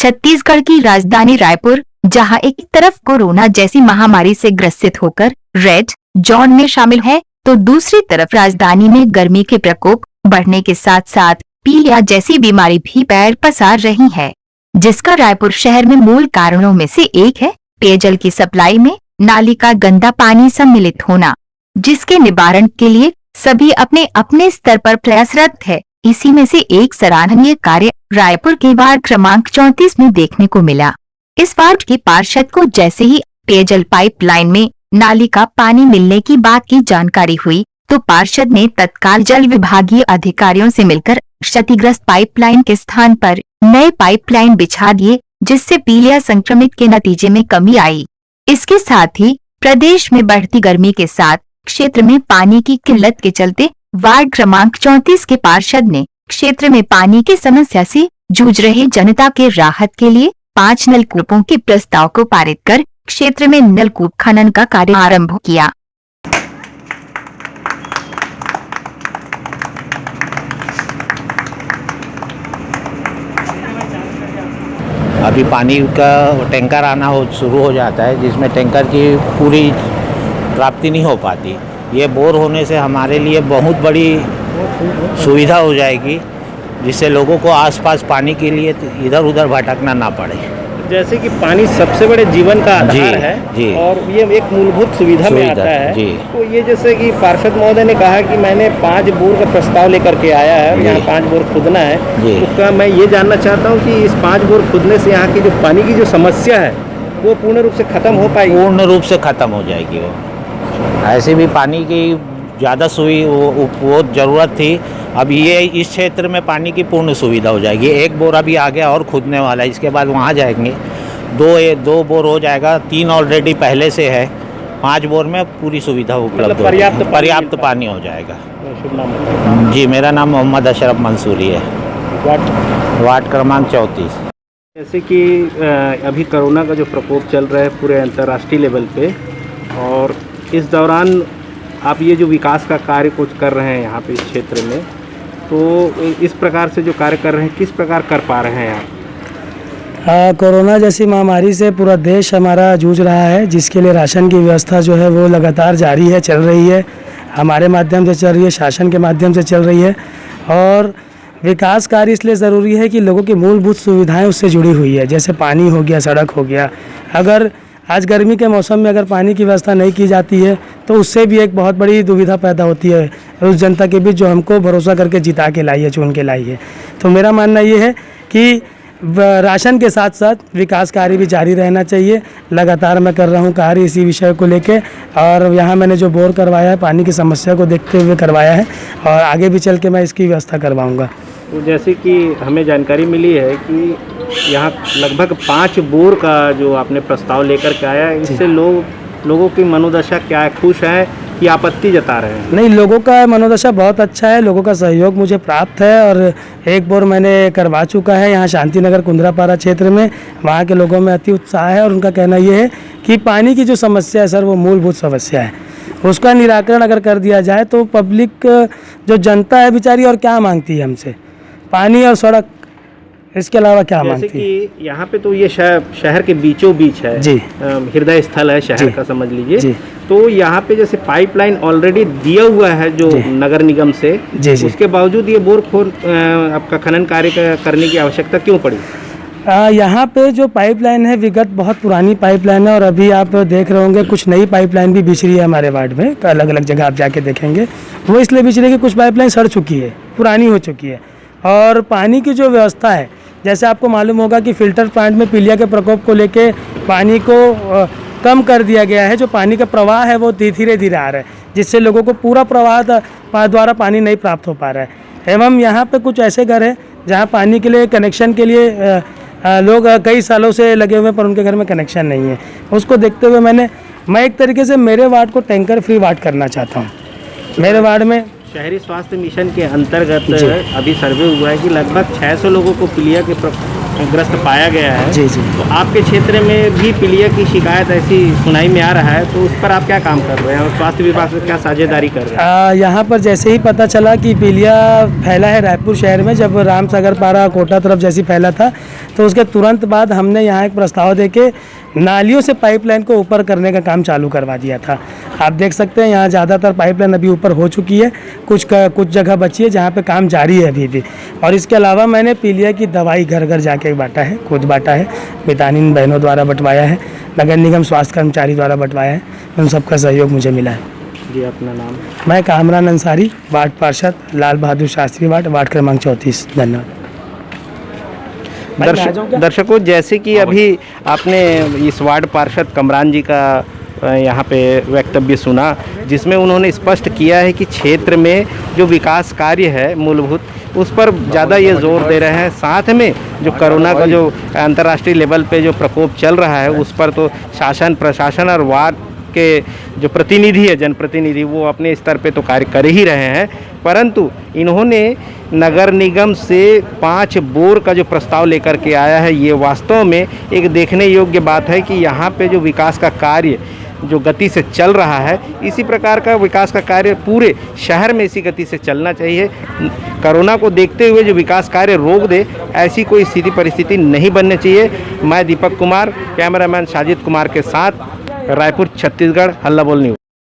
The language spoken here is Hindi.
छत्तीसगढ़ की राजधानी रायपुर, जहां एक तरफ कोरोना जैसी महामारी से ग्रसित होकर रेड जोन में शामिल है, तो दूसरी तरफ राजधानी में गर्मी के प्रकोप बढ़ने के साथ साथ पीलिया जैसी बीमारी भी पैर पसार रही है, जिसका रायपुर शहर में मूल कारणों में से एक है पेयजल की सप्लाई में नाली का गंदा पानी सम्मिलित होना, जिसके निवारण के लिए सभी अपने अपने स्तर पर प्रयासरत है। इसी में से एक सराहनीय कार्य रायपुर के वार्ड क्रमांक 34 में देखने को मिला। इस वार्ड के पार्षद को जैसे ही पेयजल पाइपलाइन में नाली का पानी मिलने की बात की जानकारी हुई, तो पार्षद ने तत्काल जल विभागीय अधिकारियों से मिलकर क्षतिग्रस्त पाइपलाइन के स्थान पर नए पाइपलाइन बिछा दिए, जिससे पीलिया संक्रमित के नतीजे में कमी आई। इसके साथ ही प्रदेश में बढ़ती गर्मी के साथ क्षेत्र में पानी की किल्लत के चलते वार्ड क्रमांक 34 के पार्षद ने क्षेत्र में पानी की समस्या से जूझ रहे जनता के राहत के लिए 5 नलकूपों के प्रस्ताव को पारित कर क्षेत्र में नलकूप खनन का कार्य आरंभ किया। अभी पानी का टैंकर आना शुरू हो जाता है, जिसमें टैंकर की पूरी प्राप्ति नहीं हो पाती। ये बोर होने से हमारे लिए बहुत बड़ी सुविधा हो जाएगी, जिससे लोगों को आसपास पानी के लिए इधर उधर भटकना ना पड़े। जैसे कि पानी सबसे बड़े जीवन का आधार है जी। और ये एक मूलभूत सुविधा में आता है जी। तो ये जैसे कि पार्षद महोदय ने कहा कि मैंने 5 बोर का प्रस्ताव लेकर के आया है, यहाँ 5 बोर खुदना है, तो क्या मैं ये जानना चाहता हूँ कि इस 5 बोर खुदने से यहाँ की जो पानी की जो समस्या है वो पूर्ण रूप से खत्म हो पाएगी? पूर्ण रूप से खत्म हो जाएगी। वो ऐसे भी पानी की ज़्यादा वो ज़रूरत थी, अब ये इस क्षेत्र में पानी की पूर्ण सुविधा हो जाएगी। 1 बोर अभी आगे और खुदने वाला है, इसके बाद वहाँ जाएंगे 2 बोर हो जाएगा, 3 ऑलरेडी पहले से है, 5 बोर में पूरी सुविधा उपलब्ध पर्याप्त पानी हो जाएगा। जी, मेरा नाम मोहम्मद अशरफ मंसूरी है, वार्ड क्रमांक 34। जैसे कि अभी कोरोना का जो प्रकोप चल रहा है पूरे अंतर्राष्ट्रीय लेवल पे, और इस दौरान आप ये जो विकास का कार्य कुछ कर रहे हैं यहाँ पे इस क्षेत्र में, तो इस प्रकार से जो कार्य कर रहे हैं किस प्रकार कर पा रहे हैं आप? कोरोना जैसी महामारी से पूरा देश हमारा जूझ रहा है, जिसके लिए राशन की व्यवस्था जो है वो लगातार जारी है, चल रही है, हमारे माध्यम से चल रही है, शासन के माध्यम से चल रही है। और विकास कार्य इसलिए ज़रूरी है कि लोगों की मूलभूत सुविधाएं उससे जुड़ी हुई है, जैसे पानी हो गया, सड़क हो गया। अगर आज गर्मी के मौसम में अगर पानी की व्यवस्था नहीं की जाती है तो उससे भी एक बहुत बड़ी दुविधा पैदा होती है उस जनता के बीच जो हमको भरोसा करके जिता के लाई है, चुन के लाई है। तो मेरा मानना ये है कि राशन के साथ साथ विकास कार्य भी जारी रहना चाहिए। लगातार मैं कर रहा हूँ कार्य इसी विषय को लेके, और यहाँ मैंने जो बोर करवाया है पानी की समस्या को देखते हुए करवाया है, और आगे भी चल के मैं इसकी व्यवस्था करवाऊँगा। तो जैसे कि हमें जानकारी मिली है कि यहाँ लगभग 5 बोर का जो आपने प्रस्ताव लेकर के आया है, इससे लोगों की मनोदशा क्या है, खुश है कि आपत्ति जता रहे हैं? नहीं, लोगों का मनोदशा बहुत अच्छा है, लोगों का सहयोग मुझे प्राप्त है, और 1 बोर मैंने करवा चुका है यहाँ शांतिनगर कुंद्रापारा क्षेत्र में। वहाँ के लोगों में अति उत्साह है, और उनका कहना ये है कि पानी की जो समस्या है सर, वो मूलभूत समस्या है, उसका निराकरण अगर कर दिया जाए तो पब्लिक जो जनता है बेचारी और क्या मांगती है हमसे, पानी और सड़क, इसके अलावा क्या मांगती है? जैसे कि यहाँ पे तो ये शहर के बीचों बीच है जी, हृदय स्थल है शहर का, समझ लीजिए। तो यहाँ पे जैसे पाइपलाइन ऑलरेडी दिया हुआ है जो नगर निगम से, उसके बावजूद ये बोर आपका खनन कार्य करने की आवश्यकता क्यों पड़ी? यहाँ पे जो पाइपलाइन है विगत बहुत पुरानी पाइपलाइन है, और अभी आप देख रहे होंगे कुछ नई पाइपलाइन भी बिछ रही है हमारे वार्ड में, अलग अलग जगह आप जाके देखेंगे। वो इसलिए बिछ रही है कि कुछ पाइपलाइन सड़ चुकी है, पुरानी हो चुकी है, और पानी की जो व्यवस्था है, जैसे आपको मालूम होगा कि फ़िल्टर प्लांट में पीलिया के प्रकोप को लेके पानी को कम कर दिया गया है। जो पानी का प्रवाह है वो धीरे धीरे आ रहा है, जिससे लोगों को पूरा प्रवाह द्वारा पानी नहीं प्राप्त हो पा रहा है। एवं यहाँ पे कुछ ऐसे घर हैं जहाँ पानी के लिए कनेक्शन के लिए लोग कई सालों से लगे हुए हैं, पर उनके घर में कनेक्शन नहीं है। उसको देखते हुए मैं एक तरीके से मेरे वार्ड को टैंकर फ्री वार्ड करना चाहता हूँ। मेरे वार्ड में शहरी स्वास्थ्य मिशन के अंतर्गत अभी सर्वे हुआ है कि लगभग 600 लोगों को पीलिया के ग्रस्त पाया गया है। जी जी। तो आपके क्षेत्र में भी पीलिया की शिकायत ऐसी सुनाई में आ रहा है, तो उस पर आप क्या काम कर रहे हैं और स्वास्थ्य विभाग से क्या साझेदारी कर रहे हैं? यहाँ पर जैसे ही पता चला कि पीलिया फैला है रायपुर शहर में, जब रामसागर पारा कोटा तरफ जैसी फैला था, तो उसके तुरंत बाद हमने यहाँ एक प्रस्ताव देके नालियों से पाइपलाइन को ऊपर करने का काम चालू करवा दिया था। आप देख सकते हैं यहाँ ज़्यादातर पाइपलाइन अभी ऊपर हो चुकी है, कुछ जगह बची है जहाँ पे काम जारी है अभी भी। और इसके अलावा मैंने पीलिया की दवाई घर घर जाके बांटा है, खुद बांटा है, मितानिन बहनों द्वारा बंटवाया है, नगर निगम स्वास्थ्य कर्मचारी द्वारा बंटवाया है, उन सबका सहयोग मुझे मिला है। जी, अपना नाम? मैं कामरान अंसारी, वार्ड पार्षद, लाल बहादुर शास्त्री वार्ड क्रमांक 34। धन्यवाद। दर्शकों, जैसे कि अभी आपने इस वार्ड पार्षद कमरान जी का यहाँ पे वक्तव्य सुना, जिसमें उन्होंने स्पष्ट किया है कि क्षेत्र में जो विकास कार्य है मूलभूत, उस पर ज़्यादा ये जोर दे रहे हैं। साथ में जो कोरोना का जो अंतर्राष्ट्रीय लेवल पे जो प्रकोप चल रहा है, उस पर तो शासन प्रशासन और वार्ड के जो प्रतिनिधि है, जनप्रतिनिधि, वो अपने स्तर पे तो कार्य कर ही रहे हैं, परंतु इन्होंने नगर निगम से 5 बोर का जो प्रस्ताव लेकर के आया है, ये वास्तव में एक देखने योग्य बात है कि यहाँ पे जो विकास का कार्य जो गति से चल रहा है, इसी प्रकार का विकास का कार्य पूरे शहर में इसी गति से चलना चाहिए। कोरोना को देखते हुए जो विकास कार्य रोक दे, ऐसी कोई स्थिति परिस्थिति नहीं बननी चाहिए। मैं दीपक कुमार, कैमरामैन साजिद कुमार के साथ, रायपुर, छत्तीसगढ़, हल्ला बोल न्यूज़।